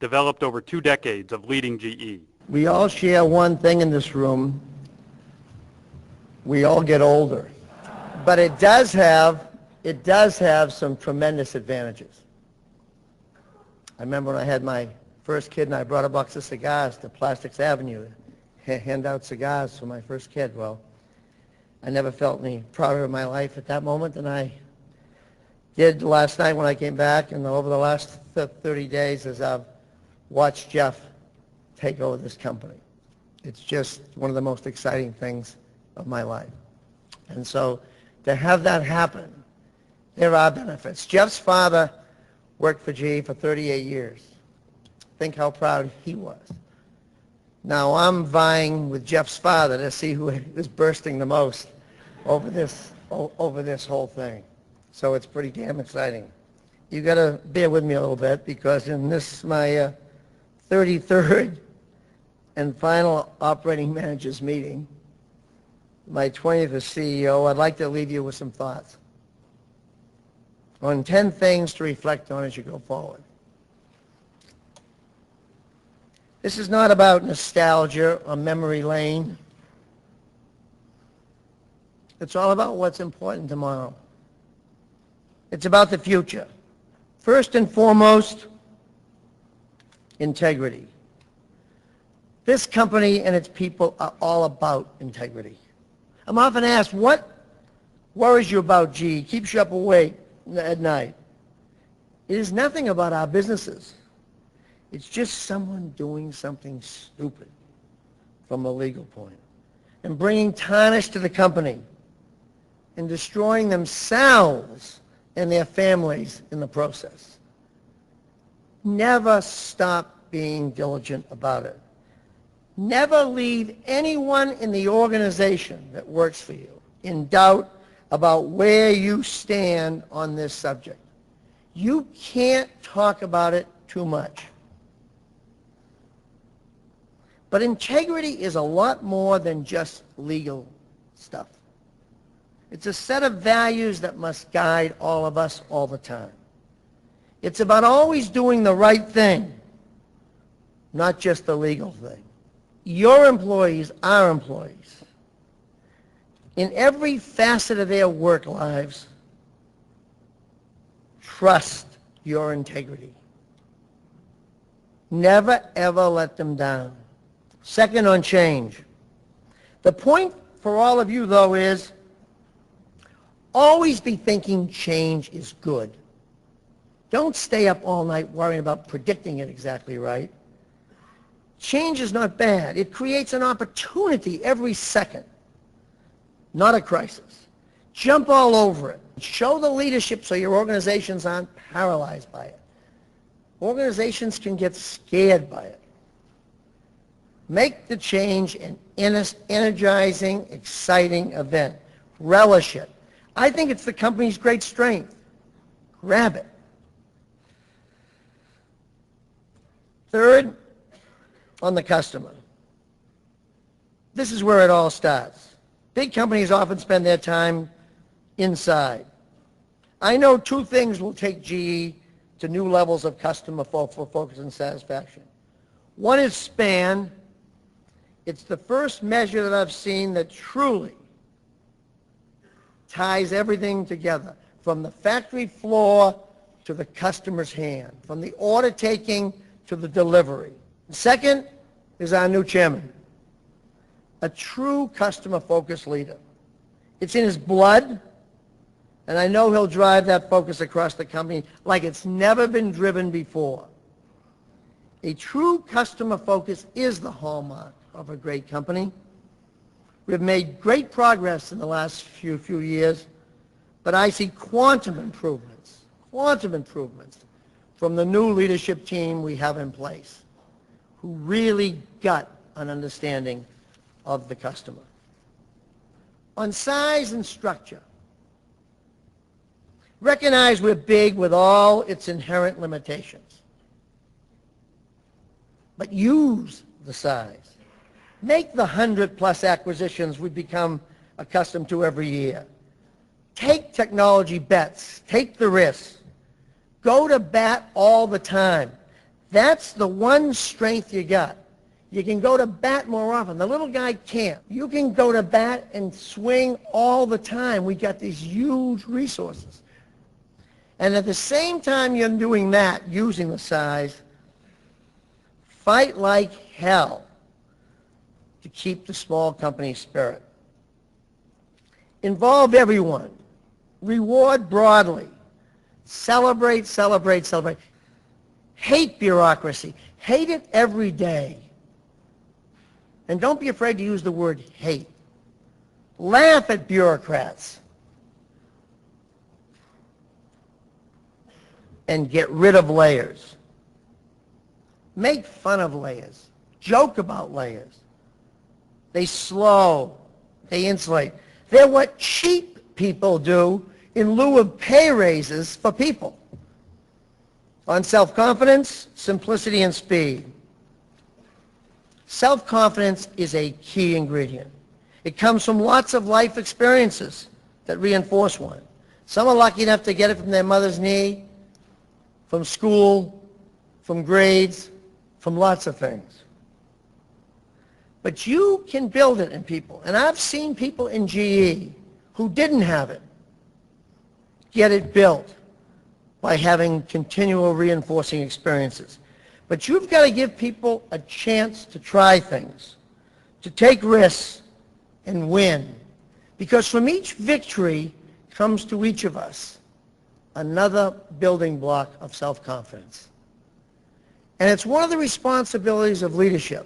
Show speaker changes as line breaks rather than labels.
developed over 2 decades of leading GE.
We all share one thing in this room. We all get older. But it does have some tremendous advantages. I remember when I had my first kid and I brought a box of cigars to Plastics Avenue to hand out cigars for my first kid. Well, I never felt any prouder of my life at that moment than I did last night when I came back, and over the last 30 days as I've watched Jeff take over this company. It's just one of the most exciting things of my life. And so to have that happen, there are benefits. Jeff's father worked for GE for 38 years. Think how proud he was. Now I'm vying with Jeff's father to see who is bursting the most over this whole thing. So it's pretty damn exciting. You got to bear with me a little bit because in this my 33rd and final operating managers meeting, my 20th as CEO, I'd like to leave you with some thoughts on 10 things to reflect on as you go forward. This is not about nostalgia or memory lane. It's all about what's important tomorrow. It's about the future. First and foremost, integrity. This company and its people are all about integrity. I'm often asked, what worries you about GE, keeps you up awake at night? It is nothing about our businesses. It's just someone doing something stupid from a legal point and bringing tarnish to the company and destroying themselves and their families in the process. Never stop being diligent about it. Never leave anyone in the organization that works for you in doubt about where you stand on this subject. You can't talk about it too much. But integrity is a lot more than just legal stuff. It's a set of values that must guide all of us all the time. It's about always doing the right thing, not just the legal thing. Your employees are employees. In every facet of their work lives, trust your integrity. Never, ever let them down. Second, on change. The point for all of you, though, is always be thinking change is good. Don't stay up all night worrying about predicting it exactly right. Change is not bad. It creates an opportunity every second, not a crisis. Jump all over it. Show the leadership so your organizations aren't paralyzed by it. Organizations can get scared by it. Make the change an energizing, exciting event. Relish it. I think it's the company's great strength. Grab it. Third, on the customer. This is where it all starts. Big companies often spend their time inside. I know 2 things will take GE to new levels of customer focus and satisfaction. One is span. It's the first measure that I've seen that truly ties everything together, from the factory floor to the customer's hand, from the order taking to the delivery. Second is our new chairman, a true customer-focused leader. It's in his blood, and I know he'll drive that focus across the company like it's never been driven before. A true customer focus is the hallmark of a great company. We've made great progress in the last few years, but I see quantum improvements from the new leadership team we have in place, who really got an understanding of the customer. On size and structure, recognize we're big with all its inherent limitations, but use the size. Make the 100+ acquisitions we've become accustomed to every year. Take technology bets. Take the risks. Go to bat all the time. That's the one strength you got. You can go to bat more often. The little guy can't. You can go to bat and swing all the time. We got these huge resources. And at the same time you're doing that, using the size, fight like hell to keep the small company spirit. Involve everyone. Reward broadly. Celebrate, celebrate, celebrate. Hate bureaucracy. Hate it every day. And don't be afraid to use the word hate. Laugh at bureaucrats. And get rid of layers. Make fun of layers. Joke about layers. They slow. They insulate. They're what cheap people do in lieu of pay raises for people. On self-confidence, simplicity, and speed. Self-confidence is a key ingredient. It comes from lots of life experiences that reinforce one. Some are lucky enough to get it from their mother's knee, from school, from grades, from lots of things. But you can build it in people. And I've seen people in GE who didn't have it get it built by having continual reinforcing experiences. But you've got to give people a chance to try things, to take risks and win. Because from each victory comes to each of us another building block of self-confidence. And it's one of the responsibilities of leadership